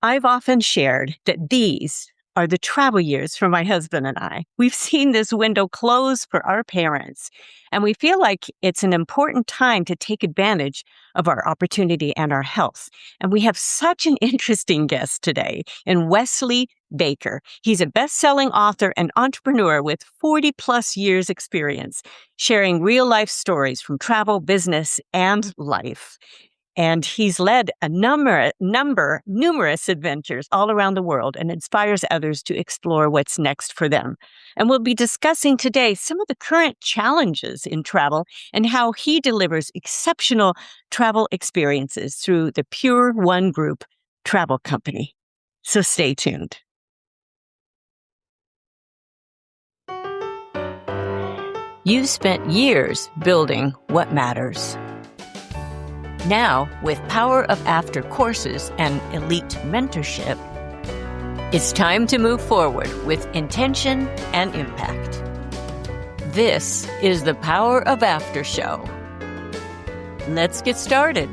I've often shared that these are the travel years for my husband and I. We've seen this window close for our parents, and we feel like it's an important time to take advantage of our opportunity and our health. And we have such an interesting guest today in Wesley Baker. He's a best-selling author and entrepreneur with 40 plus years experience, sharing real life stories from travel, business, and life. And he's led a numerous adventures all around the world and inspires others to explore what's next for them. And we'll be discussing today some of the current challenges in travel and how he delivers exceptional travel experiences through the Pure One Group travel company. So stay tuned. You've spent years building what matters. Now, with Power of After courses and elite mentorship, it's time to move forward with intention and impact. This is the Power of After show. Let's get started.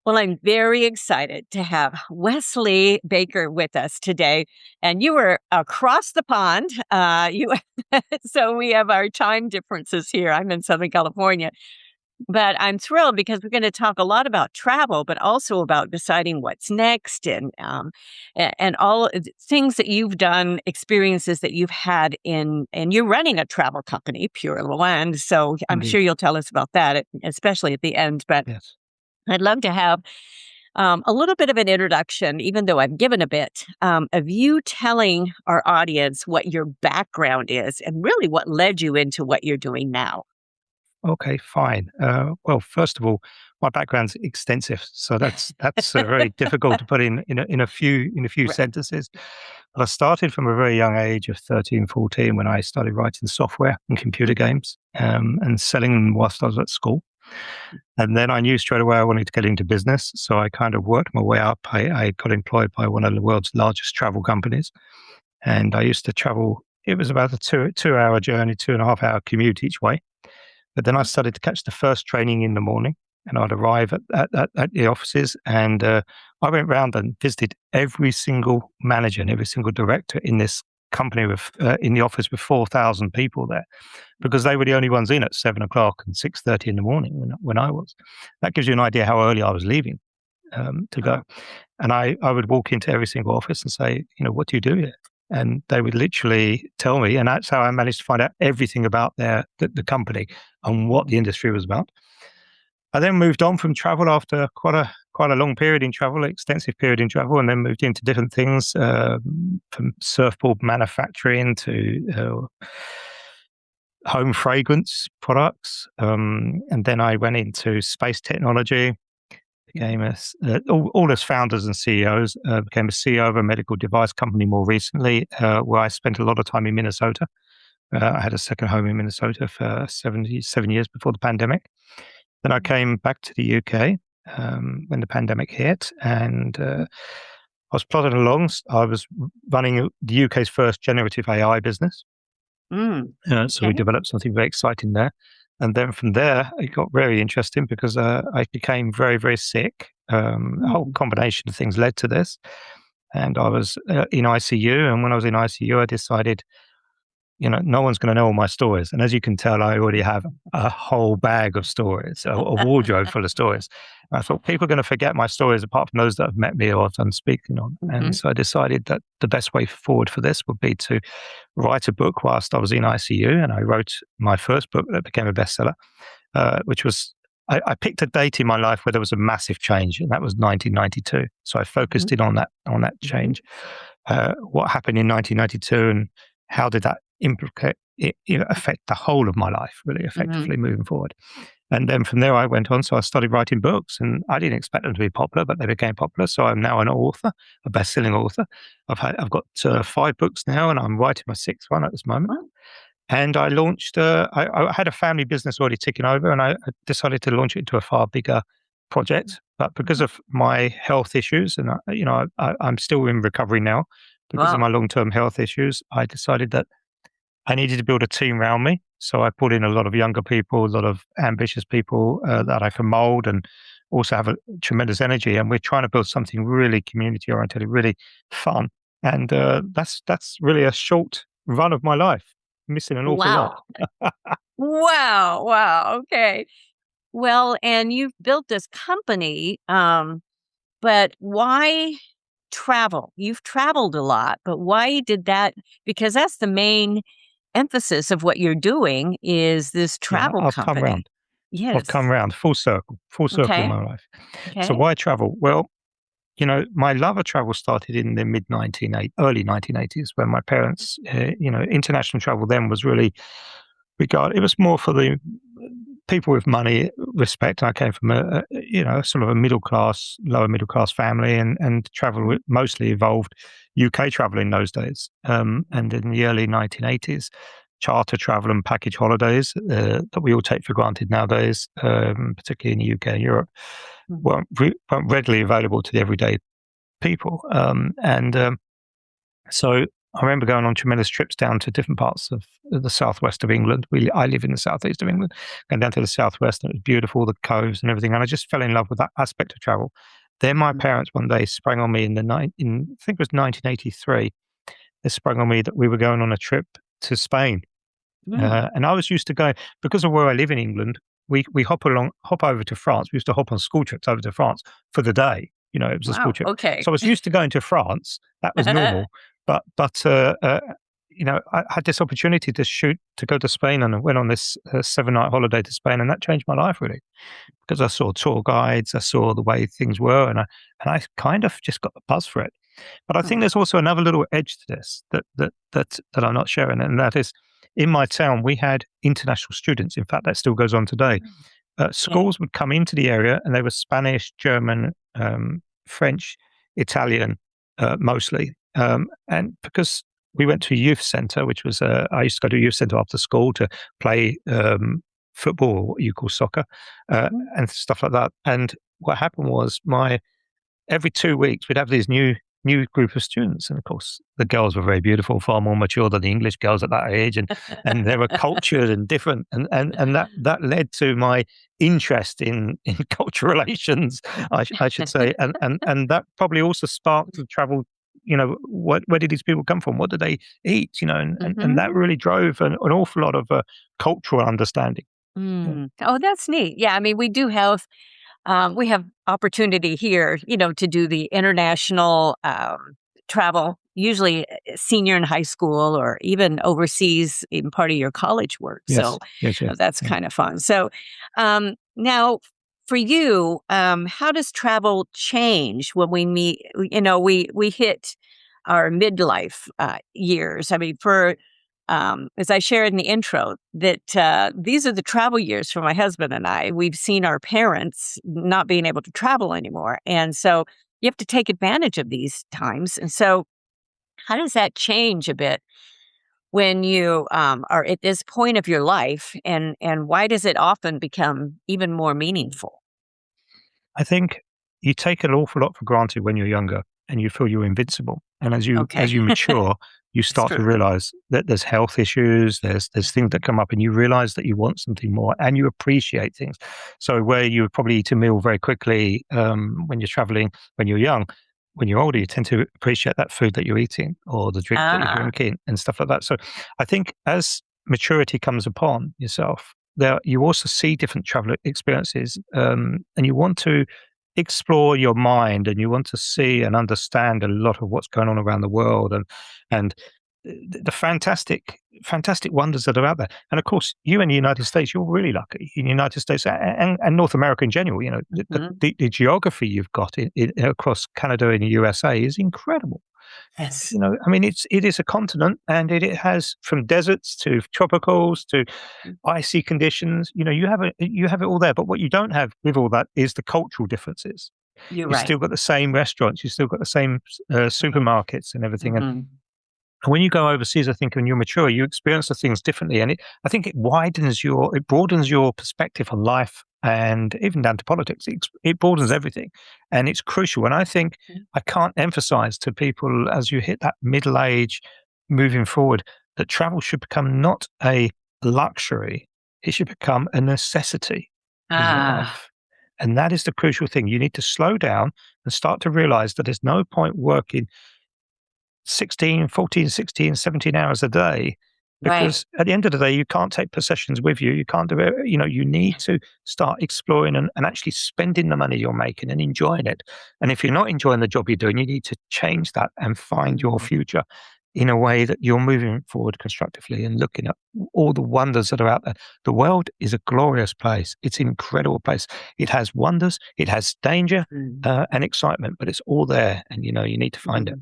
Well, I'm very excited to have Wesley Baker with us today. And you were across the pond. So we have our time differences here. I'm in Southern California. But I'm thrilled because we're going to talk a lot about travel, but also about deciding what's next and all things that you've done, experiences that you've had and you're running a travel company, Pure One. So I'm Indeed. sure you'll tell us about that, especially at the end. But Yes. I'd love to have a little bit of an introduction, even though I've given a bit, of you telling our audience what your background is and really what led you into what you're doing now. Okay, fine. Well, first of all, my background's extensive, so that's very difficult to put in a few Right. sentences. But I started from a very young age of 13, 14 when I started writing software and computer games and selling them whilst I was at school. And then I knew straight away I wanted to get into business, so I kind of worked my way up. I got employed by one of the world's largest travel companies, and I used to travel. It was about a two-hour journey, 2.5-hour commute each way. But then I started to catch the first training in the morning, and I'd arrive at the offices, and I went round and visited every single manager and every single director in this company with in the office with 4,000 people there, because they were the only ones in at 7 o'clock and 6:30 in the morning when I was. That gives you an idea how early I was leaving to go. And I would walk into every single office and say, what do you do here? And they would literally tell me, and that's how I managed to find out everything about the company and what the industry was about. I then moved on from travel after quite a long period in travel, extensive period in travel, and then moved into different things from surfboard manufacturing to home fragrance products, and then I went into space technology. Became all as founders and CEOs. Became a CEO of a medical device company more recently, where I spent a lot of time in Minnesota. I had a second home in Minnesota for 77 years before the pandemic. Then I came back to the UK when the pandemic hit, and I was plodding along. I was running the UK's first generative AI business. So we developed something very exciting there. And then from there, it got very interesting because I became very, very sick. A whole combination of things led to this. And I was in ICU. And when I was in ICU, I decided, no one's going to know all my stories. And as you can tell, I already have a whole bag of stories, a wardrobe full of stories. And I thought people are going to forget my stories apart from those that have met me or I've done speaking on. And so I decided that the best way forward for this would be to write a book whilst I was in ICU. And I wrote my first book that became a bestseller, which was, I picked a date in my life where there was a massive change, and that was 1992. So I focused in on that change. What happened in 1992 and how did that affect the whole of my life, really effectively moving forward. And then from there I went on. So I started writing books, and I didn't expect them to be popular, but they became popular. So I'm now an author, a best-selling author. I've got 5 books now, and I'm writing my 6th one at this moment. Wow. And I launched, I had a family business already ticking over, and I decided to launch it into a far bigger project. But because of my health issues, and I'm still in recovery now, because of my long-term health issues, I decided that I needed to build a team around me. So I put in a lot of younger people, a lot of ambitious people that I can mold and also have a tremendous energy, and we're trying to build something really community oriented, really fun. And that's really a short run of my life, missing an awful lot. Wow. Wow. Wow. Okay. Well, and you've built this company, but why travel? You've traveled a lot, but why did that? Because that's the main emphasis of what you're doing is this Yeah, travel I've come company. round. I've come Yes. round full circle in Okay. my life. So Okay. why travel? Well, my love of travel started in the early 1980s when my parents, international travel then was really it was more for the people with money, respect. I came from sort of a lower middle class family, and travel Mhm. mostly involved UK travel in those days. And in the early 1980s, charter travel and package holidays that we all take for granted nowadays, particularly in the UK and Europe, Mhm. weren't readily available to the everyday people. So I remember going on tremendous trips down to different parts of the southwest of England. I live in the southeast of England, going down to the southwest, and it was beautiful, the coves and everything. And I just fell in love with that aspect of travel. Then my Mhm. parents one day sprang on me in I think it was 1983. They sprung on me that we were going on a trip to Spain, Mm. and I was used to going because of where I live in England. We hop over to France. We used to hop on school trips over to France for the day. It was a school Wow. trip. Okay. So I was used to going to France. That was normal. But I had this opportunity to go to Spain, and I went on this 7-night holiday to Spain, and that changed my life really because I saw tour guides, I saw the way things were, and I kind of just got the buzz for it. But I think Mm. there's also another little edge to this that I'm not sharing, and that is in my town we had international students. In fact, that still goes on today. Mm. Okay. Schools would come into the area, and they were Spanish, German, French, Italian, mostly. And because we went to a youth centre, which was I used to go to a youth centre after school to play football, or what you call soccer, Mhm. and stuff like that. And what happened was every 2 weeks we'd have these new group of students, and of course the girls were very beautiful, far more mature than the English girls at that age, and they were cultured and different, and that led to my interest in cultural relations, I should say, and that probably also sparked the travel. Where did these people come from? What did they eat? And that Mhm. really drove an awful lot of cultural understanding. Yeah. Mm. Oh, that's neat. Yeah, I mean, we have opportunity here, to do the international travel, usually senior in high school or even overseas in part of your college work. So Yes. Yes. Yes. that's Yeah. kind of fun. So now for you, how does travel change when we meet? We hit our midlife years. I mean, as I shared in the intro, that these are the travel years for my husband and I. We've seen our parents not being able to travel anymore. And so you have to take advantage of these times. And so, how does that change a bit when you are at this point of your life? And why does it often become even more meaningful? I think you take an awful lot for granted when you're younger and you feel you're invincible. And Okay. as you mature, you It's start to true. realize that there's health issues, there's things that Mhm. come up, and you realize that you want something more and you appreciate things. So where you would probably eat a meal very quickly when you're traveling when you're young, when you're older, you tend to appreciate that food that you're eating or the drink that you're Ah. drinking and stuff like that. So I think as maturity comes upon yourself, you also see different travel experiences, and you want to explore your mind, and you want to see and understand a lot of what's going on around the world, and the fantastic wonders that are out there. And of course, you in the United States, you're really lucky in the United States and North America in general. Mhm. The geography you've got across Canada and the USA is incredible. Yes. I mean, it is a continent, and it has from deserts to tropicals to Mm. icy conditions. You have it all there. But what you don't have with all that is the cultural differences. You're You right. still got the same restaurants, you still got the same supermarkets and everything. And Mhm. when you go overseas, I think when you're mature, you experience the things differently, and I think it broadens your perspective on life, and even down to politics. It broadens everything, and it's crucial. And I think Mhm. I can't emphasize to people as you hit that middle age, moving forward, that travel should become not a luxury; it should become a necessity in your Ah. life. And that is the crucial thing. You need to slow down and start to realize that there's no point working 16, 14, 16, 17 hours a day, Right. because at the end of the day, you can't take possessions with you. You can't do it. You need to start exploring and actually spending the money you're making and enjoying it. And if you're not enjoying the job you're doing, you need to change that and find your future in a way that you're moving forward constructively and looking at all the wonders that are out there. The world is a glorious place. It's an incredible place. It has wonders, it has danger and excitement, but it's all there. And, you need to find it.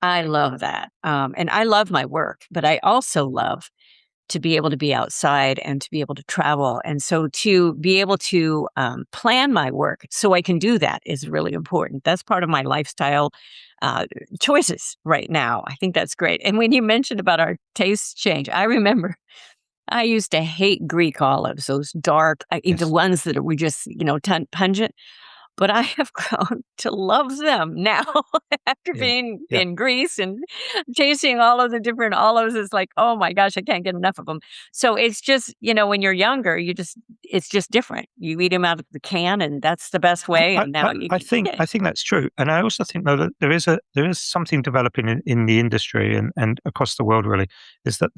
I love that. And I love my work, but I also love to be able to be outside and to be able to travel. And so to be able to plan my work so I can do that is really important. That's part of my lifestyle choices right now. I think that's great. And when you mentioned about our taste change, I remember I used to hate Greek olives, those dark, the Yes. ones that were just, pungent. But I have grown to love them now after Yeah. being Yeah. in Greece and tasting all of the different olives. It's like, oh my gosh, I can't get enough of them. So it's just, when you're younger, it's just different. You eat them out of the can and that's the best way. And now you I can, think I think that's true, and I also think though that there is something developing in the industry and across the world really, is that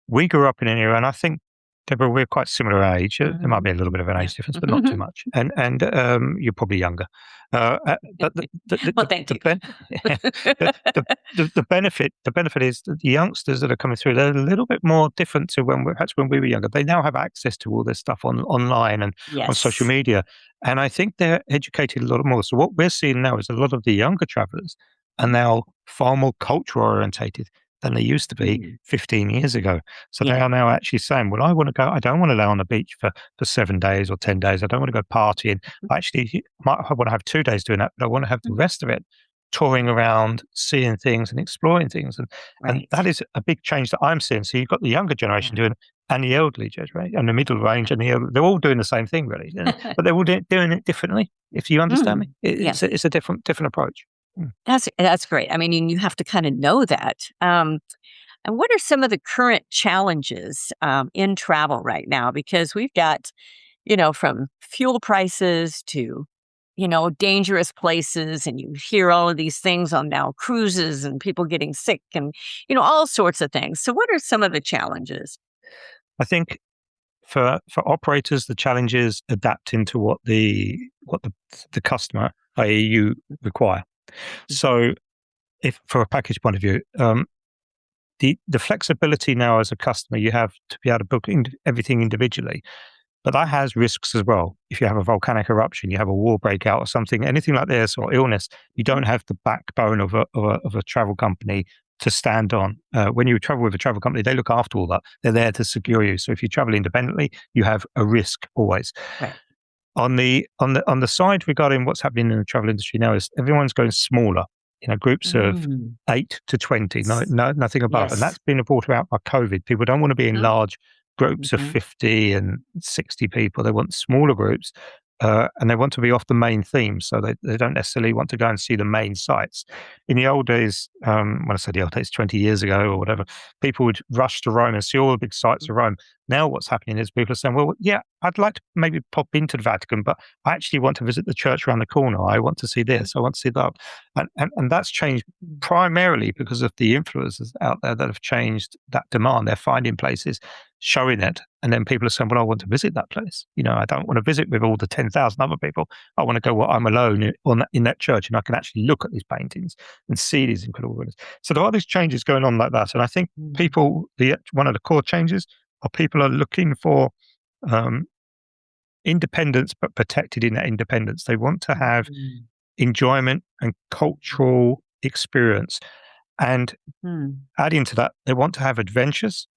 we grew up in an era, and I think, Deborah, we're quite similar age. There might be a little bit of an yeah. age difference, but not too much. And you're probably younger. But Well, thank you. the benefit is that the youngsters that are coming through, they're a little bit more different to perhaps when we were younger. They now have access to all this stuff online and on social Yes. media, and I think they're educated a lot more. So what we're seeing now is a lot of the younger travelers are now far more culture orientated than they used to be 15 years ago. So they Yeah. are now actually saying, well, I don't want to lay on the beach for 7 days or 10 days. I don't want to go partying. I want to have 2 days doing that, but I want to have the rest of it touring around, seeing things and exploring things. And Right. that is a big change that I'm seeing. So you've got the younger generation doing it, and the elderly generation, and the middle range, and they're all doing the same thing, really. But they're all doing it differently, if you understand me. Yes. It's a different approach. That's great. I mean, and you have to kind of know that. And what are some of the current challenges in travel right now? Because we've got, from fuel prices to, dangerous places, and you hear all of these things on now cruises and people getting sick and, all sorts of things. So, what are some of the challenges? I think for operators, the challenge is adapting to what the customer, i.e., you, require. So, if for a package point of view, the flexibility now as a customer, you have to be able to book everything individually. But that has risks as well. If you have a volcanic eruption, you have a war breakout or something, anything like this, or illness, you don't have the backbone of a travel company to stand on. When you travel with a travel company, they look after all that. They're there to secure you. So if you travel independently, you have a risk always. Right. On the side regarding what's happening in the travel industry now is everyone's going smaller. Groups of 8 to 20, nothing above, and Yes. that's been brought about by COVID. People don't want to be in large groups of Mhm. 50 and 60 people. They want smaller groups, and they want to be off the main theme, so they don't necessarily want to go and see the main sites. In the old days, when I say the old days, 20 years ago or whatever, people would rush to Rome and see all the big sites of Rome. Now what's happening is people are saying, well, yeah, I'd like to maybe pop into the Vatican, but I actually want to visit the church around the corner. I want to see this. I want to see that. And that's changed primarily because of the influencers out there that have changed that demand. They're finding places, showing it, and then people are saying, well, I want to visit that place. I don't want to visit with all the 10,000 other people. I want to go where I'm alone in that church, and I can actually look at these paintings and see these incredible wonders. So there are these changes going on like that. And I think one of the core changes are people are looking for independence, but protected in that independence. They want to have enjoyment and cultural experience. And adding to that, they want to have adventures,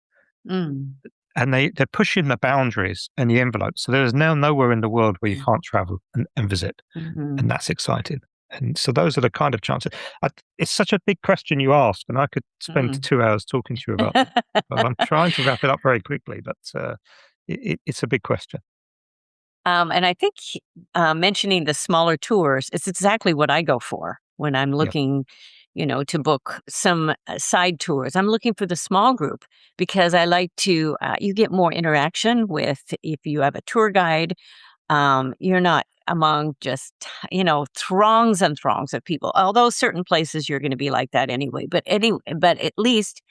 and they're pushing the boundaries and the envelope. So there's now nowhere in the world where you can't travel and visit. And that's exciting. And so those are the kind of chances. It's such a big question you ask, and I could spend 2 hours talking to you about it. But I'm trying to wrap it up very quickly, but it's a big question. And I think mentioning the smaller tours is exactly what I go for when I'm looking, to book some side tours. I'm looking for the small group because I like to, you get more interaction with if you have a tour guide. You're not among just, throngs and throngs of people. Although certain places you're going to be like that anyway. But at least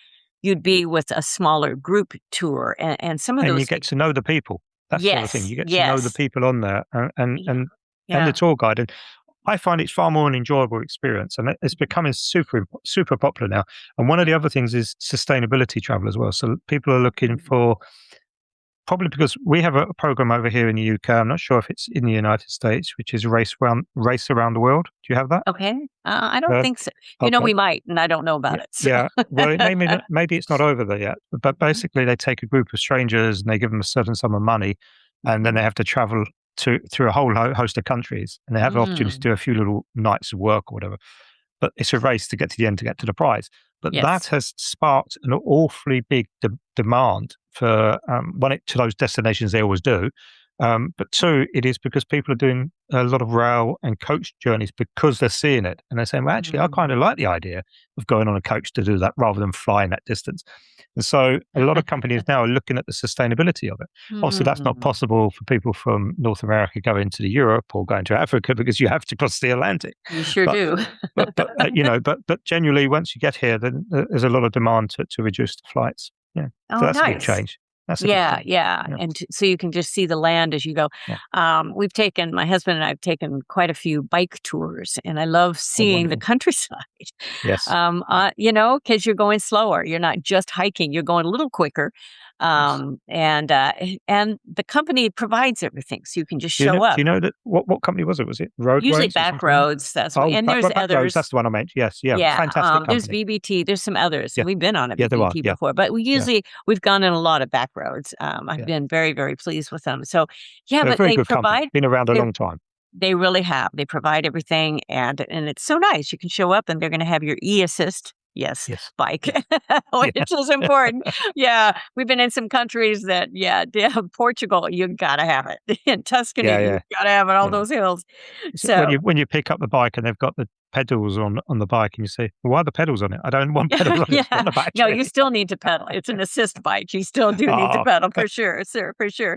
you'd be with a smaller group tour, and some of And you those. get to know the people. That's the other thing. Yes, You get to know the yes, people on there, and yeah, and and the yeah. tour guide. And I find it's far more an enjoyable experience, and it's becoming super popular now. And one of the other things is sustainability travel as well. So people are looking Mhm. for, probably because we have a program over here in the UK. I'm not sure if it's in the United States, which is race around the world. Do you have that? Okay, I don't Uh, think so. okay. We might, and I don't know Yeah, about it. So. yeah. Well, maybe it's not over there yet. But Mhm, basically, they take a group of strangers and they give them a certain sum of money, and then mhm. they have to travel through a whole host of countries, and they have an opportunity to Mm, do a few little nights of work or whatever. But it's a race to get to the end to get to the prize. But that yes. has sparked an awfully big demand for one, to those destinations they always do. But two, it is because people are doing a lot of rail and coach journeys because they're seeing it and they're saying, well, actually, I kind Mm. of like the idea of going on a coach to do that rather than flying that distance. And so a lot of companies now are looking at the sustainability of it. Obviously, that's not Mm. possible for people from North America going to Europe or going to Africa because you have to cross the Atlantic. You sure But do. but generally, once you get here, then there's a lot of demand to reduce the flights. Yeah, so Oh, that's a big nice. change. That's a big Yeah, change. yeah, Yeah, and so you can just see the land as you go. yeah. My husband and I have taken quite a few bike tours, and I love Oh, seeing the wonderful. countryside. Yes, Because you're going slower. You're not just hiking; you're going a little quicker. yes. And the company provides everything, so you can just Do you know? show Do up. you know that what company was it? Was it Usually Roadways or back something? roads. That's what, Oh, and there's back roads. That's others. the one I meant. Yes, yeah. Yeah, Fantastic there's company. VBT, there's some others. Yeah, We've been on a yeah. There are. VBT Yeah, before, but yeah, we've gone in a lot of back roads. I've yeah. been very, very pleased with them. So, yeah, They're a but very good company. Been around a they long time. they really have. They provide everything, and it's so nice. You can show up, and they're going to have your e-assist. Yes, Yes, bike, yes, which yeah, is important. Yeah, we've been in some countries that, Portugal, you gotta have it. In Tuscany, yeah, you yeah, gotta have it. All yeah. those hills. So when So, you pick up the bike and they've got the pedals on the bike, and you say, "Why are the pedals on it? I don't want pedals on it. It's yeah. got a No, battery." you still need to pedal. It's an assist bike. You still do need to Oh, pedal for sure, sir, for sure.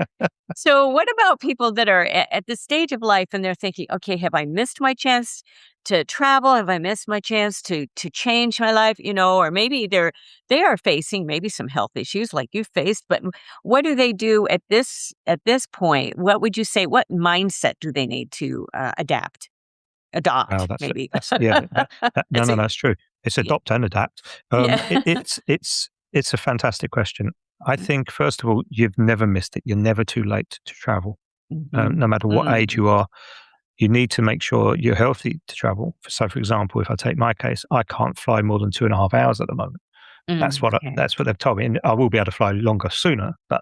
So, what about people that are at this stage of life and they're thinking, okay, have I missed my chance to travel? Have I missed my chance to change my life? Or maybe they are facing maybe some health issues like you faced, but what do they do at this point? What would you say? What mindset do they need to wow, adopt? Maybe. no, It's no, a, that's true. It's yeah. adopt and adapt. Yeah. It's a fantastic question. I think first of all, you've never missed it. You're never too late to travel, Mhm. no matter what age Mm. you are. You need to make sure you're healthy to travel. So, for example, if I take my case, I can't fly more than 2.5 hours at the moment. Okay. That's what they've told me, and I will be able to fly longer sooner, but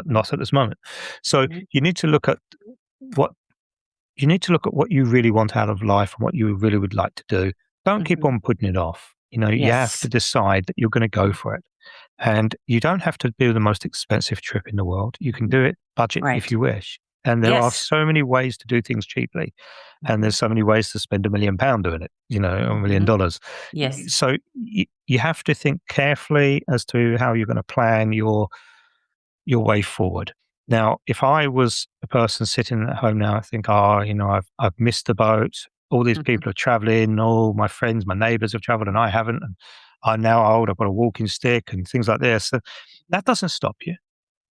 not at this moment. So Mhm. you need to look at what what you really want out of life and what you really would like to do. Don't keep Mhm. on putting it off. You have to Yes. decide that you're going to go for it. And you don't have to do the most expensive trip in the world. You can do it budget if Right. you wish. And there are Yes. so many ways to do things cheaply. And Mhm. there's so many ways to spend £1 million doing it, or Mhm. $1 million. Yes. So you have to think carefully as to how you're going to plan your way forward. Now, if I was a person sitting at home now, I think, I've missed the boat. All these Mhm. people are traveling. All my friends, my neighbors have traveled, and I haven't. And I'm now old. I've got a walking stick and things like this. So that doesn't stop you.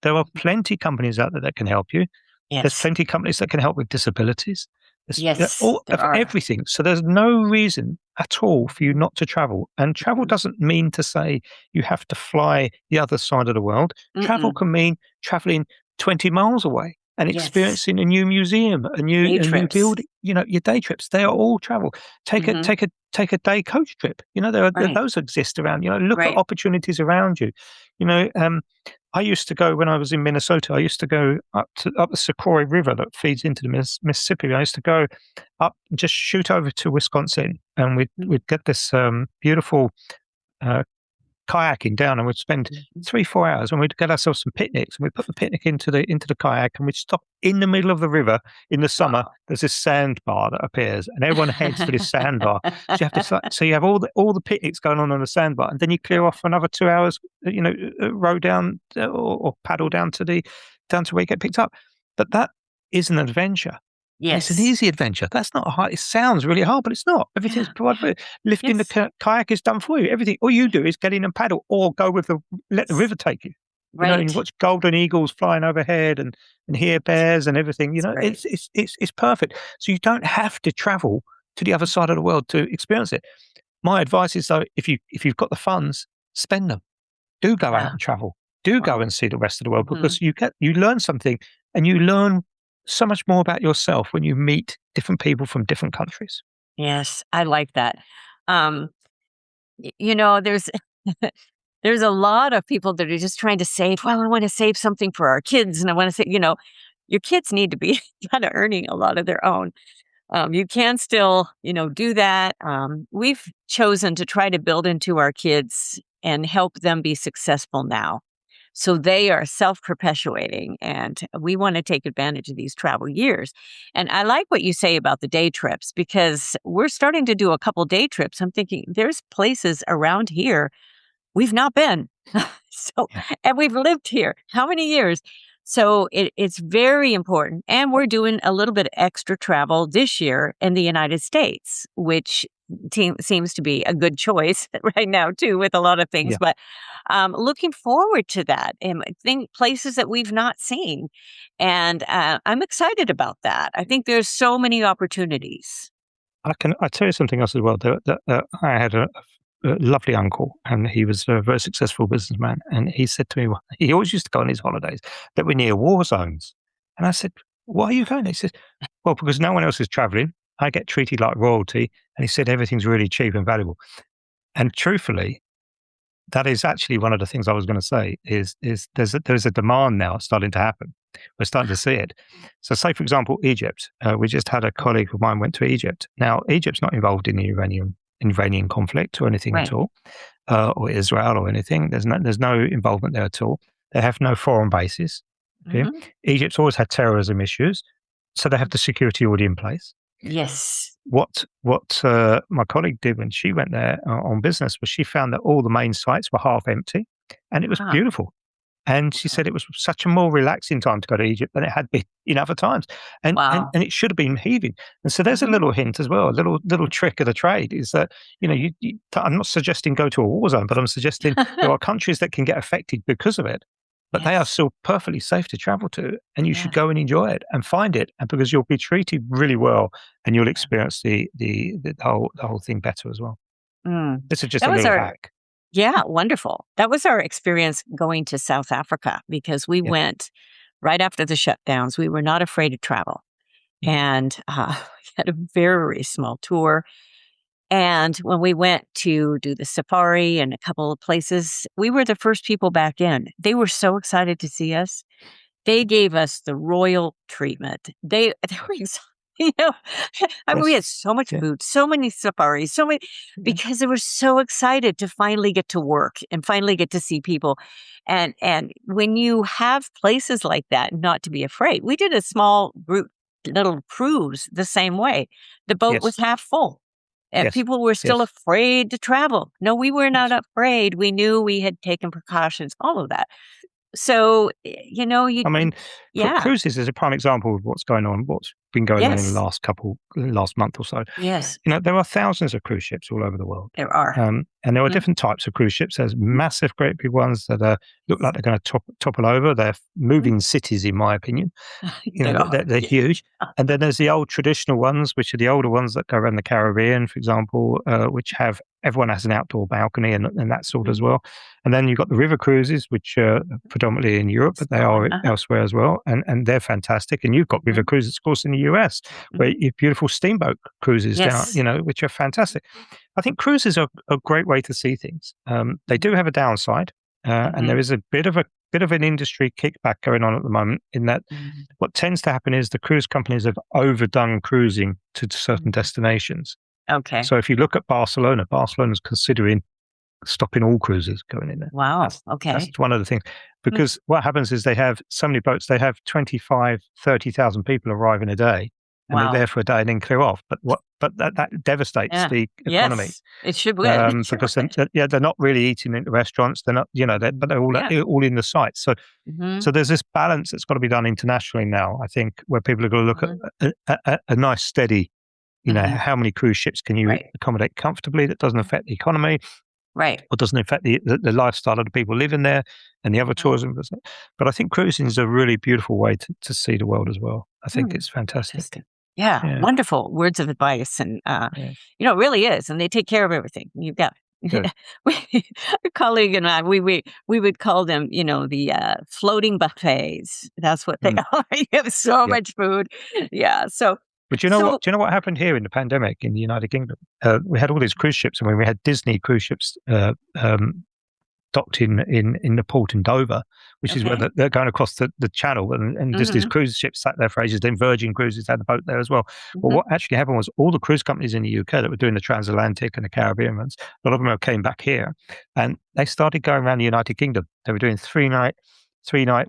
There are plenty companies out there that can help you. There's Yes. plenty companies that can help with disabilities. There's Yes, all there of are. everything. So there's no reason at all for you Mhm. not to travel. And travel Mhm. doesn't mean to say you have to fly the other side of the world. Travel Mm-mm. can mean traveling 20 miles away and Yes. experiencing a new museum, Day a new trips. building. Your day trips. They are all travel. Mhm. Take a day coach trip. Right. Those exist around. Look at Right. opportunities around you. You know, um, I used to go when I was in Minnesota. I used to go up the Sequoia River that feeds into the Mississippi. I used to go up, just shoot over to Wisconsin, and Mm. we'd get this beautiful uh, kayaking down, and we'd spend Mhm. 3-4 hours, and we'd get ourselves some picnics, and we'd put the picnic into the kayak, and we'd stop in the middle of the river in the summer. Wow. There's this sandbar that appears, and everyone heads for this sandbar. So you have so you have all the picnics going on the sandbar, and then you clear off for another 2 hours. Row down or paddle down to where you get picked up. But that is an adventure. And it's an Yes. easy adventure. That's not hard. It sounds really hard, but it's not. Everything's Yeah. provided for you. Lifting Yes. the kayak is done for you. Everything. All you do is get in and paddle, or go with let the river take you. And you Right. watch golden eagles flying overhead, and hear bears and everything. That's great. It's perfect. So you don't have to travel to the other side of the world to experience it. My advice is, though, if you've got the funds, spend them. Do go out Yeah. and travel. Do go Wow. and see the rest of the world, Mhm. because you learn something, and you learn so much more about yourself when you meet different people from different countries. Yes, I like that. Um, you know, there's a lot of people that are just trying to save. Well, I want to save something for our kids, and I want to say, your kids need to be kind of earning a lot of their own. You can still, do that. We've chosen to try to build into our kids and help them be successful now. So they are self perpetuating, and we want to take advantage of these travel years. And I like what you say about the day trips because we're starting to do a couple day trips. I'm thinking there's places around here we've not been. So, Yeah. and we've lived here how many years? So it's very important. And we're doing a little bit of extra travel this year in the United States, which seems to be a good choice right now, too, with a lot of things. Yeah. But looking forward to that and I think places that we've not seen. And I'm excited about that. I think there's so many opportunities. I tell you something else as well. I had a lovely uncle, and he was a very successful businessman. And he said to me, he always used to go on his holidays that were near war zones. And I said, "Why are you going?" He said, "Well, because no one else is traveling. I get treated like royalty." And he said, "Everything's really cheap and valuable." And truthfully, that is actually one of the things I was going to say is there's a demand now starting to happen. We're starting to see it. So, say for example, Egypt. We just had a colleague of mine went to Egypt. Now, Egypt's not involved in the Iranian conflict or anything at Right. all, or Israel or anything. There's no involvement there at all. They have no foreign bases. Okay, Hmm. Egypt's always had terrorism issues, so they have the security already in place. Yes. What my colleague did when she went there on business was she found that all the main sites were half empty, and it was Ah, beautiful. And she said it was such a more relaxing time to go to Egypt than it had been in other times, and wow. it should have been heaving. And so there's a Hmm. little hint as well, a little trick of the trade is that I'm not suggesting go to a war zone, but I'm suggesting there are countries that can get affected because of it, but they are Yes. still perfectly safe to travel to, and you should Yeah. go and enjoy it and find it, and because you'll be treated really well, and you'll Yeah. experience the whole thing better as well. Mm. This is just That a was little our hack. Yeah, wonderful. That was our experience going to South Africa because we Yeah, went right after the shutdowns. We were not afraid to travel, yeah, and we had a very small tour. And when we went to do the safari and a couple of places, we were the first people back in. They were so excited to see us. They gave us the royal treatment. They were you know, I mean, we yes, had so much yeah, food, so many safaris, so many yeah, because they were so excited to finally get to work and finally get to see people. And when you have places like that, not to be afraid. We did a small group little cruise the same way. The boat was yes, half full. And yes, people were still yes, afraid to travel. No, we were not yes. afraid. We knew we had taken precautions, all of that. So, I mean, yeah. cruises is a prime example of what's going on, what's been going on in the Yes. last month or so. Yes. There are thousands of cruise ships all over the world. There are. And there are Mhm. different types of cruise ships. There's massive, great big ones that look like they're going to topple over. They're Mhm. moving cities, in my opinion. They are. They're Yeah. huge. And then there's the old traditional ones, which are the older ones that go around the Caribbean, for example, which have everyone has an outdoor balcony and that sort as Mhm. well. And then you've got the river cruises, which are predominantly in Europe, but they Smaller. are elsewhere as well. And they're fantastic. And you've got river Mhm. cruises, of course, in the US, where Mhm. you have beautiful steamboat cruises down, Yes. which are fantastic. I think cruises are a great way to see things. They Mhm. do have a downside, and there Mhm. is a bit of an industry kickback going on at the moment. In that, Mhm. what tends to happen is the cruise companies have overdone cruising to certain Mhm. destinations. Okay. So if you look at Barcelona, Barcelona's considering stopping all cruises going in there. Wow. That's Okay. one of the things, Mm. because what happens is they have so many boats. They have 25, 30,000 people arriving a day, and they're Wow. there for a day and then clear off. But that devastates Yeah. the economy. Yes. It should would. It should Because would. they're not really eating in the restaurants. They're not, but they're Yeah. all in the sites. So Mm-hmm. so there's this balance that's got to be done internationally now, I think, where people are going to look at a nice steady, Mm-hmm. how many cruise ships can you Right. accommodate comfortably that doesn't affect the economy Right. or doesn't affect the lifestyle of the people living there and the other Mm-hmm. tourism. But I think cruising is a really beautiful way to see the world as well. I think it's fantastic. Interesting. Yeah, Yeah. wonderful words of advice, and Yeah. it really is, and they take care of everything. You've got Good. a colleague and I, we would call them, the floating buffets. That's what they Mm. are. You have so Yeah. much food. Yeah. So, But do you know what? Do you know what happened here in the pandemic in the United Kingdom? We had all these cruise ships, and when we had Disney cruise ships docked in the port in Dover, which is where okay. they're going across the channel, and just these Hmm. cruise ships sat there for ages. Then Virgin Cruises had a boat there as well. Well, Hmm. what actually happened was all the cruise companies in the UK that were doing the transatlantic and the Caribbean ones, a lot of them came back here, and they started going around the United Kingdom. They were doing 3-night,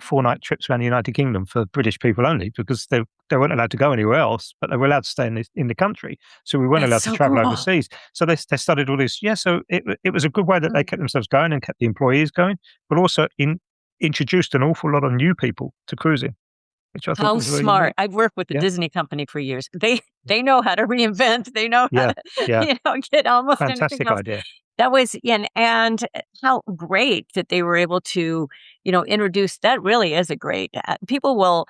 4-night trips around the United Kingdom for British people only, because they weren't allowed to go anywhere else, but they were allowed to stay in the country. So we weren't That's allowed to so travel cool. overseas. So they started all this. Yeah, so it was a good way that they kept themselves going and kept the employees going, but also introduced an awful lot of new people to cruising, which I thought How was really smart. neat. I've worked with the Yeah, Disney company for years. They know how to reinvent. They know how yeah, to, yeah. get almost anything Fantastic else. idea. That was and how great that they were able to, introduce that. Really is a great people will,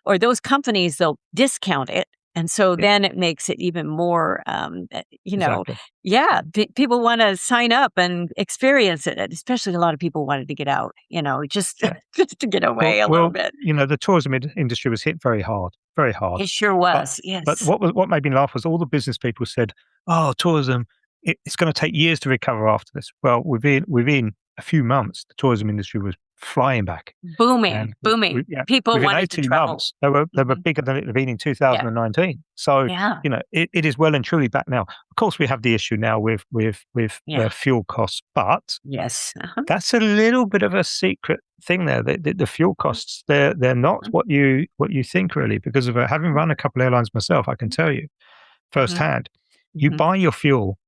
or those companies, they'll discount it, and so Yeah, then it makes it even more, exactly. yeah, people want to sign up and experience it. Especially a lot of people wanted to get out, just Yeah. just to get away a little Well, bit. the tourism industry was hit very hard, very hard. It sure But was. but Yes. what made me laugh was all the business people said, "Oh, tourism, it's going to take years to recover after this." Well, within a few months, the tourism industry was flying back, Booming, and booming. People within wanted to 18 travel. months, they were Mhm. bigger than it had been in Yeah, 2019. So yeah, it is well and truly back now. Of course, we have the issue now with yeah. fuel costs, but Yes. Uh-huh. that's a little bit of a secret thing there. The fuel costs, they're not Mhm, what you think, really, because of having run a couple airlines myself. I can tell you mhm, firsthand. You mhm. buy your fuel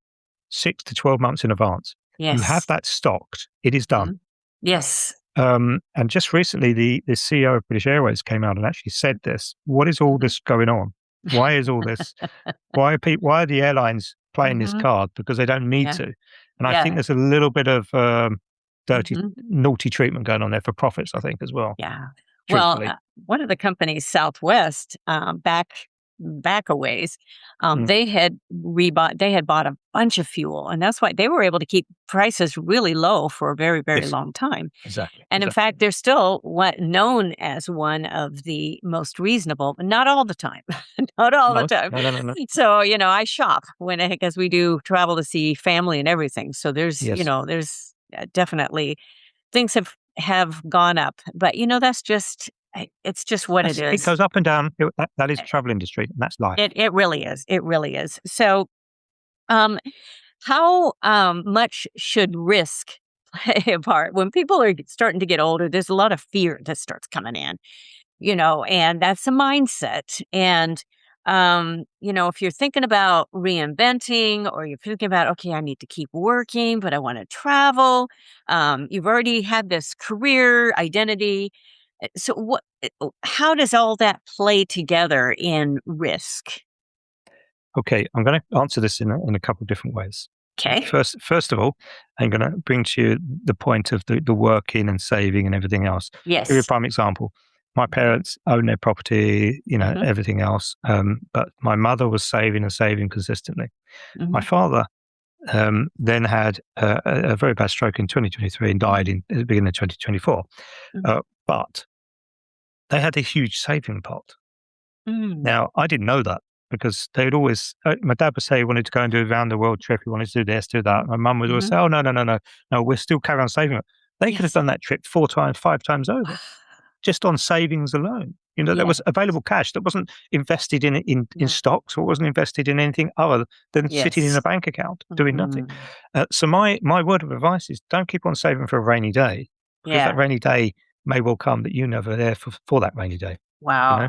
6 to 12 months in advance. You have Yes. that stocked. It is done. Mhm. Yes. And just recently, the CEO of British Airways came out and actually said this. What is all Mhm. this going on? Why is all this? Why are the airlines playing this Mhm. card? Because they don't need Yeah, to. And I think yeah. there's a little bit of dirty, Mhm. naughty treatment going on there for profits, I think, as well, Yeah. Well, truthfully. one of the companies, Southwest, back a ways, Mm, they had bought a bunch of fuel, and that's why they were able to keep prices really low for a very, very yes, long time. exactly. And in Exactly. fact, they're still known as one of the most reasonable, but not all the time. Not all the No, time. no, no, no, no. So, I shop because we do travel to see family and everything. So Yes. there's definitely things have gone up, but that's just it's just what it It is. goes up and down. That is travel industry, and that's life. It really is. It really is. So, um, how much should risk play a part when people are starting to get older? There's a lot of fear that starts coming in, and that's a mindset. And if you're thinking about reinventing, or you're thinking about, okay, I need to keep working, but I want to travel. You've already had this career identity. So how does all that play together in risk? Okay, I'm going to answer this in a couple of different ways. Okay. First of all, I'm going to bring to you the point of the working and saving and everything else. Give you a Yes. prime example. My parents own their property, Hmm. everything else. But my mother was saving and saving consistently. My Hmm. father then had a very bad stroke in 2023 and died at the beginning of 2024. Hmm. But they had a huge saving pot. Mm. Now, I didn't know that because they'd always, my dad would say he wanted to go and do a round the world trip. He wanted to do this, do that. My mum would always Hmm. say, oh, no, no, no, no, no, we're still carrying on saving it. They could have Yes. done that trip 4 times, 5 times over just on savings alone. There Yes. was available cash that wasn't invested in Mm. stocks or wasn't invested in anything other than sitting in Yes. a bank account doing nothing. Mhm. So my word of advice is don't keep on saving for a rainy day, because that Yeah. rainy day may well come that you're never there for that rainy day, you know? Wow.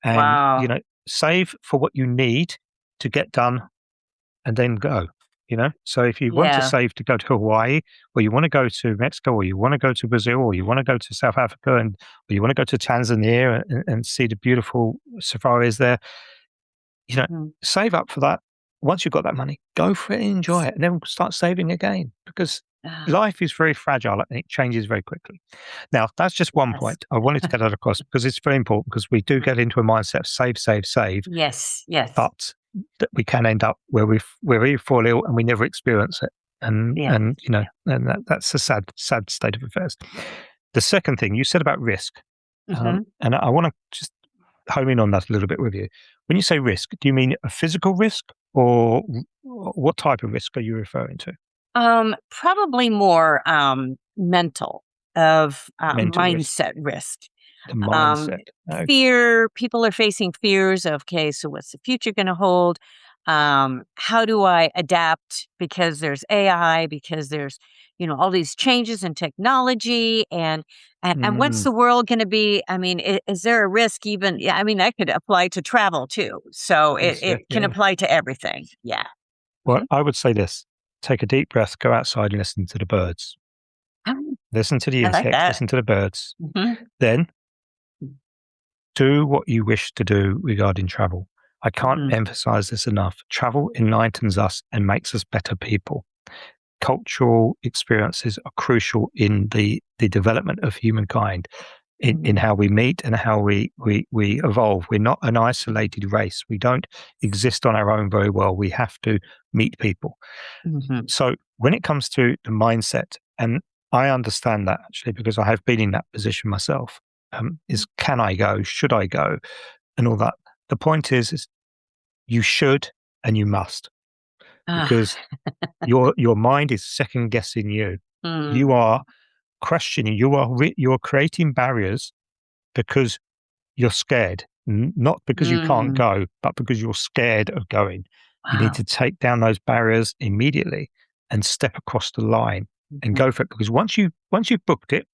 And, Wow. save for what you need to get done and then go. So if you want to save to go to Hawaii, or you want to go to Mexico, or you want to go to Brazil, or you want to go to South Africa, or you want to go to Tanzania and see the beautiful safaris there, save up for that. Once you've got that money, go for it and enjoy it, and then start saving again, because life is very fragile and it changes very quickly. Now, that's just one point. I wanted to get that across because it's very important, because we do get into a mindset of save, save, save. Yes. But that we can end up where we fall ill and we never experience it. And that's a sad state of affairs. The second thing you said about risk, and I want to just home in on that a little bit with you. When you say risk, do you mean a physical risk, or what type of risk are you referring to? Probably more mental mindset risk. The mindset. Fear. People are facing fears of, okay, so what's the future going to hold? How do I adapt? Because there's AI, because there's, all these changes in technology, and what's the world going to be? I mean, is there a risk even? Yeah, I mean, that could apply to travel too. So it can apply to everything. Yeah. Well, I would say this: take a deep breath, go outside and listen to the birds. Listen to the insects, listen to the birds. Then do what you wish to do regarding travel. I can't emphasize this enough. Travel enlightens us and makes us better people. Cultural experiences are crucial in the development of humankind, in how we meet and how we evolve. We're not an isolated race. We don't exist on our own very well. We have to meet people. So when it comes to the mindset, and I understand that actually because I have been in that position myself, is can I go? Should I go? And all that. The point is you should and you must, because your mind is second guessing you. You are questioning. You're creating barriers because you're scared, not because you can't go, but because you're scared of going. You need to take down those barriers immediately and step across the line and go for it. Because once you've booked it,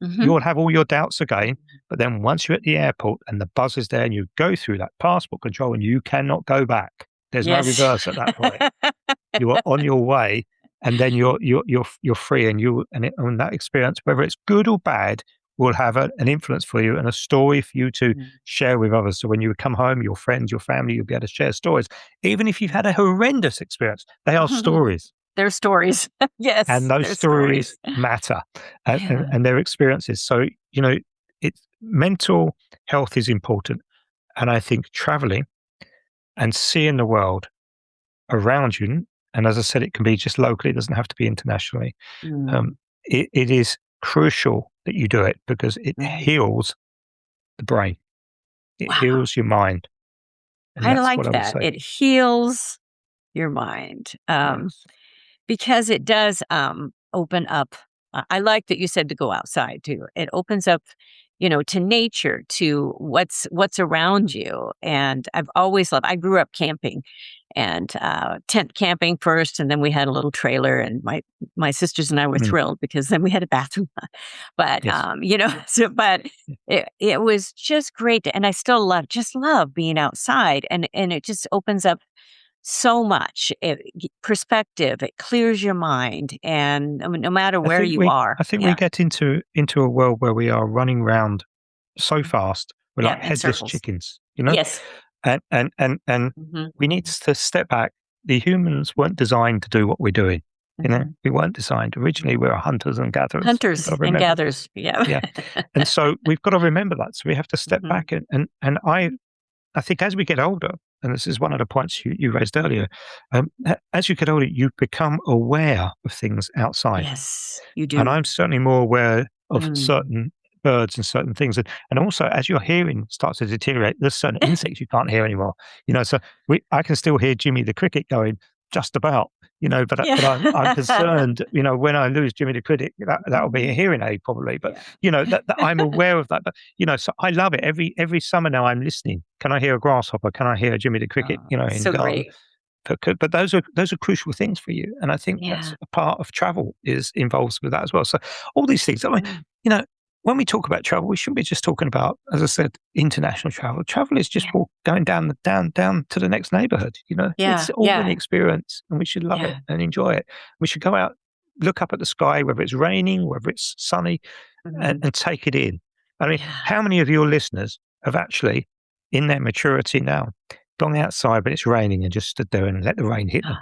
you'll have all your doubts again. But then once you're at the airport and the buzz is there and you go through that passport control and you cannot go back, there's no reverse at that point. You are on your way, and then you're free, and that experience, whether it's good or bad, will have an influence for you and a story for you to share with others. So when you come home, your friends, your family, you'll be able to share stories. Even if you've had a horrendous experience, they are stories. They're stories. Yes. And those stories matter, and their experiences. So, mental health is important. And I think traveling and seeing the world around you, and as I said, it can be just locally, it doesn't have to be internationally. It is crucial that you do it because it heals the brain. It heals your mind. And I like that. It heals your mind. Because it does open up. I like that you said to go outside too. It opens up, to nature, to what's around you. And I've always loved. I grew up camping, and tent camping first, and then we had a little trailer. And my sisters and I were thrilled because then we had a bathroom. But it was just great, and I still love being outside, and it just opens up so much perspective. It clears your mind, and no matter where you are. I think we get into a world where we are running around so fast. We're like headless chickens, Yes. And we need to step back. The humans weren't designed to do what we're doing. We weren't designed. Originally, we were hunters and gatherers. Yeah. And so we've got to remember that. So we have to step back, and I think as we get older, and this is one of the points you raised earlier, as you get older, you become aware of things outside. Yes, you do. And I'm certainly more aware of certain birds and certain things. And also, as your hearing starts to deteriorate, there's certain insects you can't hear anymore. So I can still hear Jimmy the Cricket going just about, but I'm concerned, when I lose Jimmy the Cricket, that'll be a hearing aid probably. But, that I'm aware of that. But, so I love it. Every summer now I'm listening. Can I hear a grasshopper? Can I hear Jimmy the Cricket, in so the garden? Great. But those are crucial things for you. And I think that's a part of travel involves with that as well. So all these things, when we talk about travel, we shouldn't be just talking about, as I said, international travel. Travel is just going down to the next neighborhood. It's all an experience, and we should love it and enjoy it. We should go out, look up at the sky, whether it's raining, whether it's sunny, and take it in. I mean, how many of your listeners have actually, in their maturity now, gone outside when it's raining and just stood there and let the rain hit them?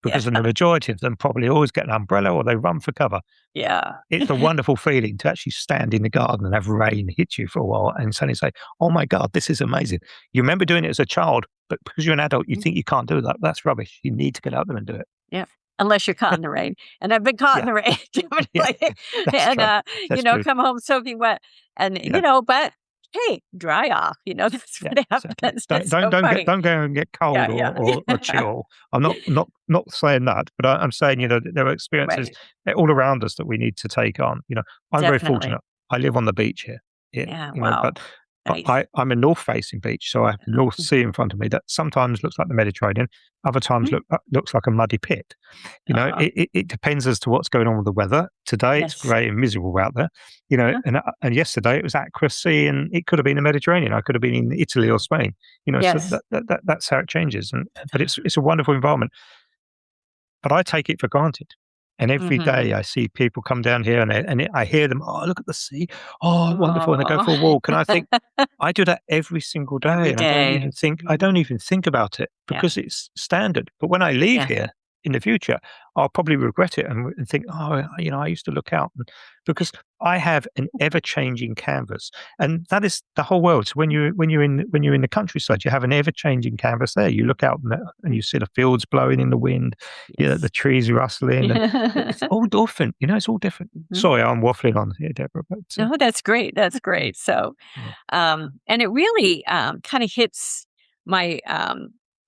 Because the majority of them probably always get an umbrella or they run for cover. Yeah. It's a wonderful feeling to actually stand in the garden and have rain hit you for a while and suddenly say, oh my God, this is amazing. You remember doing it as a child, but because you're an adult, you think you can't do that. That's rubbish. You need to get out there and do it. Yeah. Unless you're caught in the rain. And I've been caught in the rain. And, come home soaking wet. And, but hey, dry off. That's what happens. Exactly. Don't go and get cold or chill. I'm not saying that, but I'm saying, there are experiences all around us that we need to take on. I'm very fortunate. I live on the beach here. Wow. But I'm a north-facing beach, so I have the North Sea in front of me that sometimes looks like the Mediterranean, other times looks like a muddy pit. It depends as to what's going on with the weather. Today it's grey and miserable out there, and yesterday it was aqua sea, and it could have been the Mediterranean. I could have been in Italy or Spain. So that's how it changes. But it's a wonderful environment. But I take it for granted. And every day I see people come down here and I hear them, oh, look at the sea. Oh, wonderful. And they go for a walk. And I think, I do that every single day. Every and day. I don't even think about it because it's standard. But when I leave here in the future, I'll probably regret it and think, oh, I used to look out. Because I have an ever-changing canvas. And that is the whole world. So when you're in the countryside, you have an ever-changing canvas there. You look out and you see the fields blowing in the wind, the trees rustling. It's all different. It's all different. Sorry, I'm waffling on here, Deborah. But, no, that's great. That's great. So, and it really kind of hits my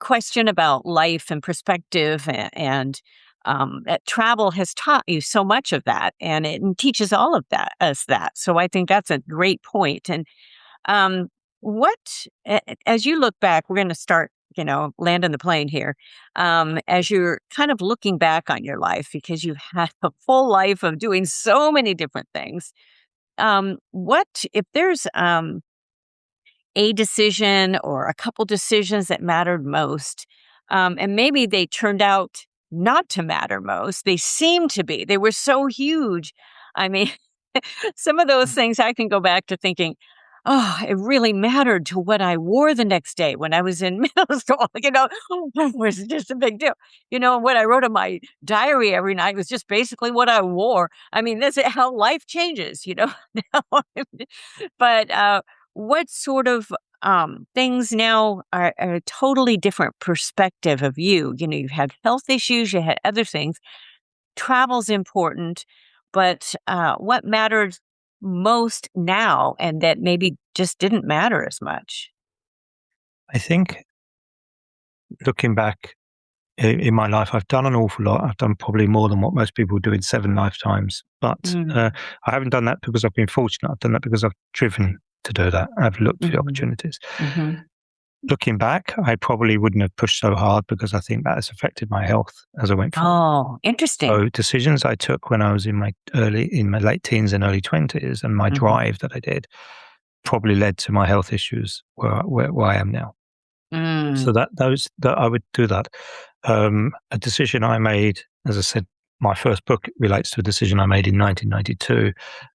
question about life and perspective, and that travel has taught you so much of that, and it teaches all of that. So I think that's a great point. And as you look back, we're going to start, landing the plane here. As you're kind of looking back on your life, because you've had a full life of doing so many different things. What if there's a decision or a couple decisions that mattered most, and maybe they turned out not to matter most? They seemed to be. They were so huge. I mean, some of those things I can go back to thinking, oh, it really mattered to what I wore the next day when I was in middle school. It was just a big deal. What I wrote in my diary every night was just basically what I wore. I mean, that's how life changes, But what sort of things now are a totally different perspective of you? You've had health issues, you had other things. Travel's important, but what matters most now and that maybe just didn't matter as much? I think looking back in my life, I've done an awful lot. I've done probably more than what most people do in 7 lifetimes. But I haven't done that because I've been fortunate. I've done that because I've driven to do that. I've looked for the opportunities. Looking back, I probably wouldn't have pushed so hard because I think that has affected my health as I went forward. Oh, interesting. So decisions I took when I was in my late teens and early 20s, and my drive that I did, probably led to my health issues where I am now. So that I would do that. A decision I made, as I said, my first book relates to a decision I made in 1992.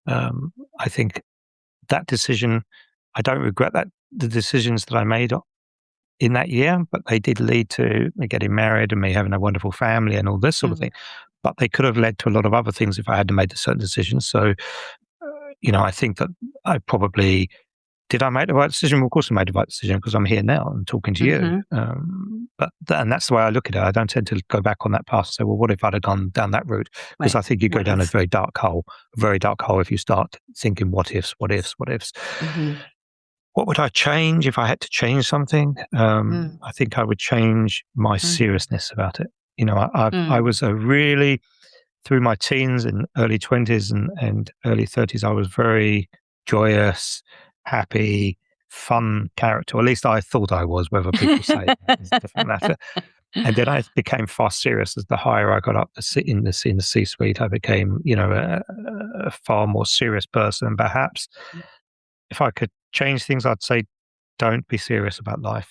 I think that decision, I don't regret the decisions that I made in that year, but they did lead to me getting married and me having a wonderful family and all this sort of thing. But they could have led to a lot of other things if I had made certain decisions. So, I think that I probably, did I make the right decision? Well, of course I made the right decision because I'm here now and talking to you. And that's the way I look at it. I don't tend to go back on that path and say, well, what if I'd have gone down that route? Because I think you go down a very dark hole if you start thinking what ifs. What would I change if I had to change something? I think I would change my seriousness about it. I was through my teens and early 20s and early 30s, I was very joyous, happy, fun character. Or at least I thought I was. Whether people say that is a different matter. And then I became far serious as the higher I got up in the C-suite. I became, a far more serious person. And perhaps if I could change things, I'd say, don't be serious about life,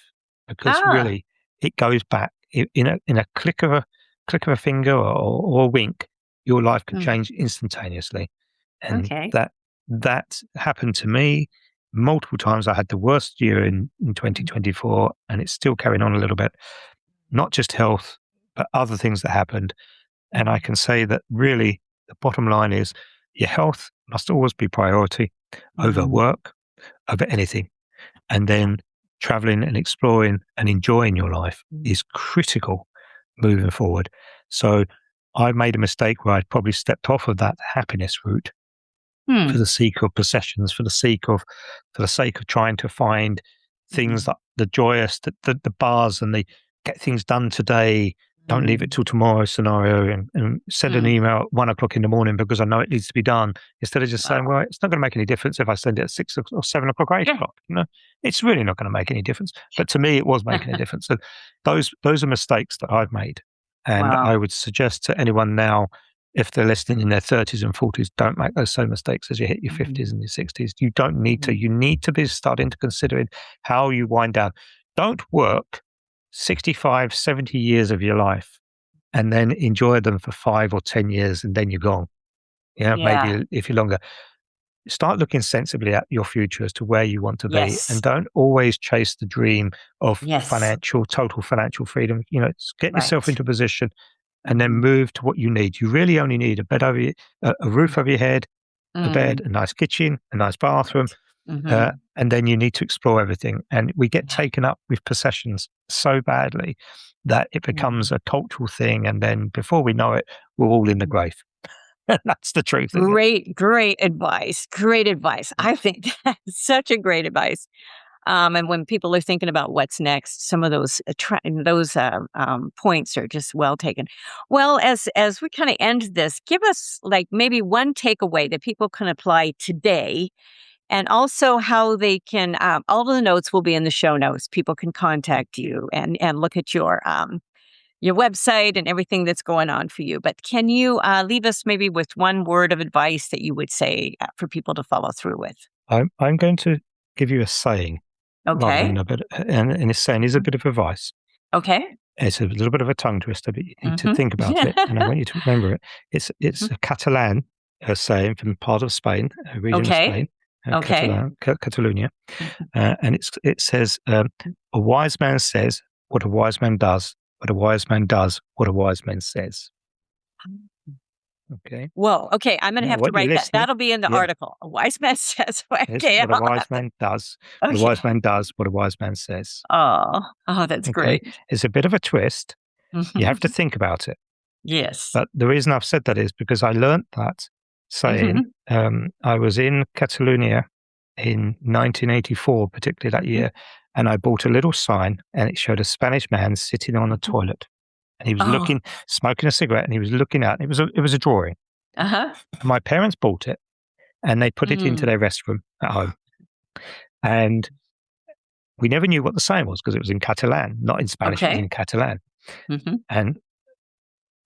because Ah, really it goes back in a click of a finger or a wink. Your life can mm, change instantaneously, and okay. that happened to me multiple times. I had the worst year in 2024, and it's still carrying on a little bit. Not just health, but other things that happened. And I can say that really the bottom line is your health must always be priority over Mm, work, over anything. And yeah. then traveling and exploring and enjoying your life Mm. is critical moving forward. So I made a mistake where I'd probably stepped off of that happiness route for Hmm. the sake of possessions, for the sake of trying to find things Mm, that the joyous, the bars and the get things done today, don't leave it mm, till tomorrow scenario, and send an mm. email at 1 o'clock in the morning because I know it needs to be done, instead of just saying, Wow. well, it's not going to make any difference if I send it at 6 or 7 o'clock or 8 o'clock. It's really not going to make any difference. But to me, it was making a Yeah. difference. So those are mistakes that I've made. And I Wow. would suggest to anyone now, if they're listening in their 30s and 40s, don't make those same mistakes as you hit your Mhm, 50s and your 60s. You don't need to. mhm. You need to be starting to considering how you wind down. Don't work 65, 70 years of your life and then enjoy them for 5 or 10 years and then you're gone. Yeah. Maybe if you're longer. Start looking sensibly at your future as to where you want to be, and Yes. don't always chase the dream of Yes. total financial freedom. Get yourself Right. into a position and then Mhm, move to what you need. You really only need a bed over a roof over your head, a bed, mm, a nice kitchen, a nice bathroom, right. Mhm. and then you need to explore everything. And we get Yeah. taken up with possessions so badly that it becomes Mhm, a cultural thing, and then before we know it, we're all in the mhm. grave. That's the truth, isn't it? Great, great advice. Great advice. I think that's such a great advice. And when people are thinking about what's next, some of those points are just well taken. Well, as we kind of end this, give us like maybe one takeaway that people can apply today, and also how they can. All of the notes will be in the show notes. People can contact you and look at your website and everything that's going on for you. But can you leave us maybe with one word of advice that you would say for people to follow through with? I'm going to give you a saying rather than Okay. a bit, and this saying is a bit of advice. Okay. It's a little bit of a tongue twister, but you need to Hmm. think about it, and I want you to remember it. It's a Catalan saying from part of Spain, a region of Okay. Spain, Okay. Catalonia, Mhm. and it says, "A wise man says what a wise man does, but a wise man does what a wise man says." Okay, Whoa. Okay. I'm going to now have to what you're write that. listening, That'll be in the yeah, article. A wise man says, is okay, what a I'll wise have to. man does, but a wise Okay. man does what a wise man says. Oh, that's Okay, great. it's a bit of a twist. You have to think about it. Yes. But the reason I've said that is because I learnt that saying. Hmm. I was in Catalonia in 1984, particularly that Hmm. year, and I bought a little sign, and it showed a Spanish man sitting on a Hmm. toilet, and he was Oh, looking, smoking a cigarette, and he was looking out. It was a drawing. uh-huh. My parents bought it, and they put it into Mm. their restroom at home, and we never knew what the saying was because it was in Catalan, not in Spanish. It was Okay. in Catalan, Hmm. and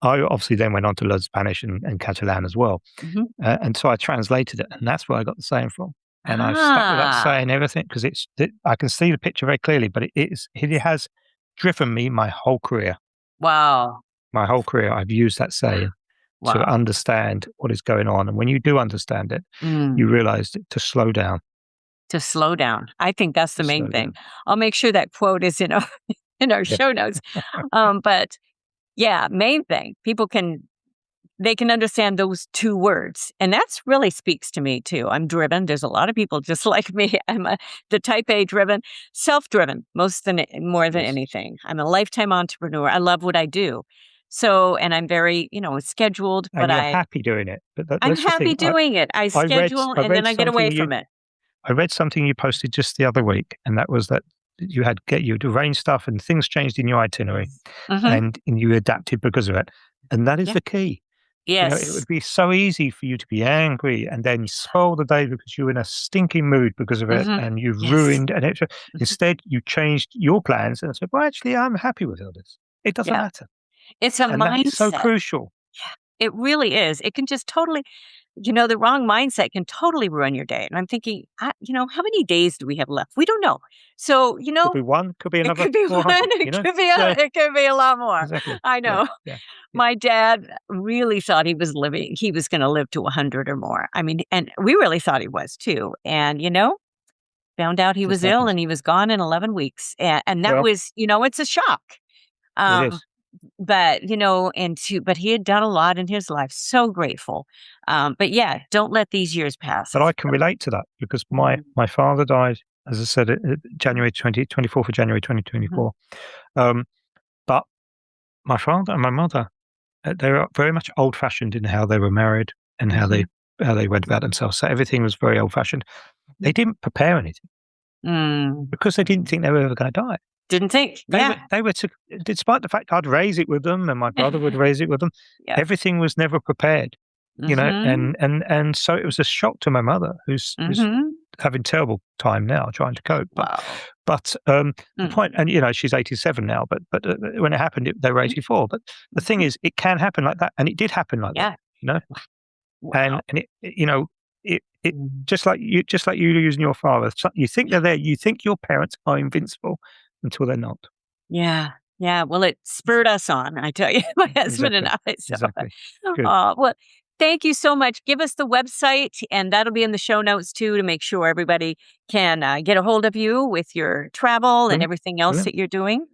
I obviously then went on to learn Spanish and Catalan as well. Hmm. And so I translated it, and that's where I got the saying from. And I've stuck with that Ah, saying everything because I can see the picture very clearly, but it has driven me my whole career. wow. My whole career, I've used that saying to Wow. understand what is going on. And when you do understand it, you Mm. realize to slow down, To slow down. I think that's to the main slow thing. down. I'll make sure that quote is in our in our Yeah. show notes. But yeah, main thing. People can they can understand those two words. And that's really speaks to me too. I'm driven. There's a lot of people just like me. The type A driven, self-driven, more than Yes. anything. I'm a lifetime entrepreneur. I love what I do. So, and I'm very, scheduled, but And you're happy doing it. But I'm that's the happy thing. doing it. I I read schedule I and then read I get away something from it. I read something you posted just the other week, and that was that you'd arranged stuff and things changed in your itinerary, Hmm. and you adapted because of it. And that is Yeah. the key. It Yes. would be so easy for you to be angry and then spoil the day because you're in a stinking mood because of it Hmm. and you've Yes. ruined and extra. Mhm. Instead, you changed your plans and said, well, actually, I'm happy with all this. It doesn't Yeah. matter. It's a And that's so mindset. crucial. It really is. It can just totally, the wrong mindset can totally ruin your day. And I'm thinking, how many days do we have left? We don't know. So, Could be one, could be it another could be one, 400, it could be a lot more. Exactly. I Yeah, know. yeah, yeah. My dad really thought he was going to live to 100 or more. I mean, and we really thought he was too. And, found out he Just was ill happens. and he was gone in 11 weeks. And that Well, was, it's a shock. it Um, is. but but he had done a lot in his life. So grateful. But yeah, don't let these years pass. But I can relate to that because my Mhm, my father died, as I said, January 24th of January mhm, 2024. Um, but my father and my mother, they were very much old-fashioned in how they were married and mhm, how they went about themselves. So everything was very old-fashioned. They mhm. didn't prepare anything Mm. because they didn't think they were ever going to die. Didn't think. They Yeah. were they were to despite the fact I'd raise it with them and my brother would raise it with them, Yeah. everything was never prepared, Mhm. and so it was a shock to my mother who's Mhm. having terrible time now trying to cope. Wow. But the point, Mm. and she's 87 now, but when it happened, they were 84. But the thing Mhm. is, it can happen like that, and it did happen like that, Yeah. you know. Wow. And it Mm. just like you using your father. You think they're there. You think your parents are invincible until they're not. Yeah. Yeah. Well, it spurred us on, I tell you, my husband and Exactly. I. So, Exactly. Good. well, thank you so much. Give us the website, and that'll be in the show notes too to make sure everybody can get a hold of you with your travel and Brilliant. everything else Brilliant. that you're doing.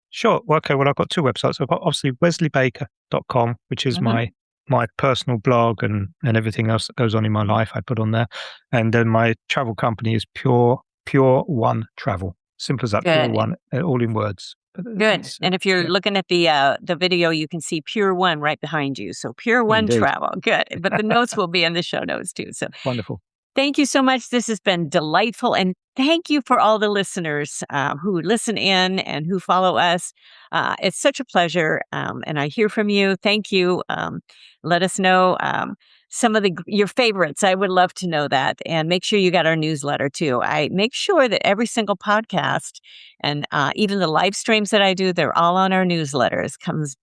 Sure. Well, okay. Well, I've got two websites. I've got obviously wesleybaker.com, which is Hmm. my personal blog and everything else that goes on in my life I put on there. And then my travel company is Pure One Travel. Simple as that. Pure Good. One, all in words. But Good. it's And if you're yeah, looking at the video, you can see Pure One right behind you. So Pure One indeed. Travel. Good. But the notes will be in the show notes too. So Wonderful. thank you so much. This has been delightful. And thank you for all the listeners who listen in and who follow us. It's such a pleasure. And I hear from you. Thank you. Let us know some of your favorites. I would love to know that. And make sure you got our newsletter too. I make sure that every single podcast and even the live streams that I do, they're all on our newsletters,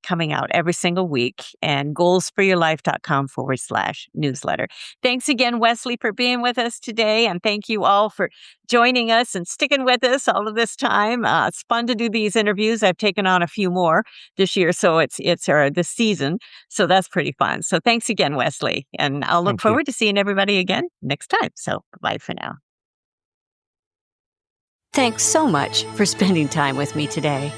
coming out every single week. And goalsforyourlife.com/newsletter. Thanks again, Wesley, for being with us today. And thank you all for joining us and sticking with us all of this time. It's fun to do these interviews. I've taken on a few more this year, so it's this season. So that's pretty fun. So thanks again, Wesley. And I'll look Thank you. forward to seeing everybody again next time. So bye for now. Thanks so much for spending time with me today.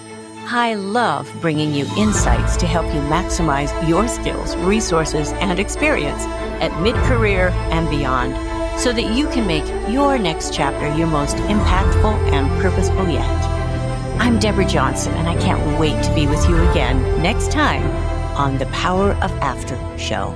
I love bringing you insights to help you maximize your skills, resources, and experience at mid-career and beyond so that you can make your next chapter your most impactful and purposeful yet. I'm Deborah Johnson, and I can't wait to be with you again next time on the Power of After show.